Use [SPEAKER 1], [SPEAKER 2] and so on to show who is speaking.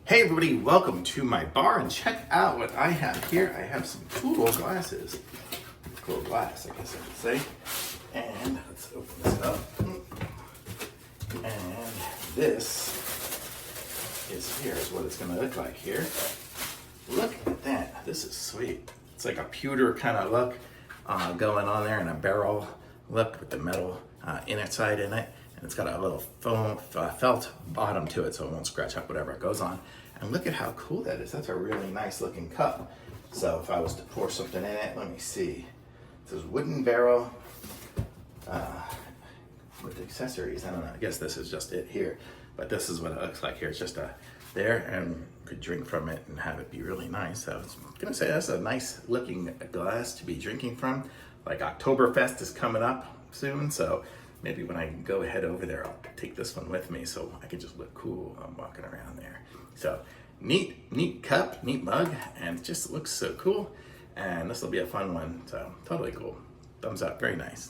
[SPEAKER 1] Hey everybody, welcome to my bar and check out what I have here. I have some cool glasses. Cool glass, I guess I could say. And let's open this up. And this here's what it's gonna look like here. Look at that, this is sweet. It's like a pewter kind of look going on there, and a barrel look with the metal inside in it. And it's got a little foam, felt bottom to it so it won't scratch up whatever it goes on. And look at how cool that is. That's a really nice looking cup. So if I was to pour something in it, let me see. It says wooden barrel with accessories. I don't know, I guess this is just it here. But this is what it looks like here. It's just there, and you could drink from it and have it be really nice. So I was gonna say that's a nice looking glass to be drinking from. Like Oktoberfest is coming up soon, so maybe when I go head over there, I'll take this one with me so I can just look cool while I'm walking around there. So neat cup, neat mug, and it just looks so cool. And this will be a fun one, so totally cool. Thumbs up, very nice.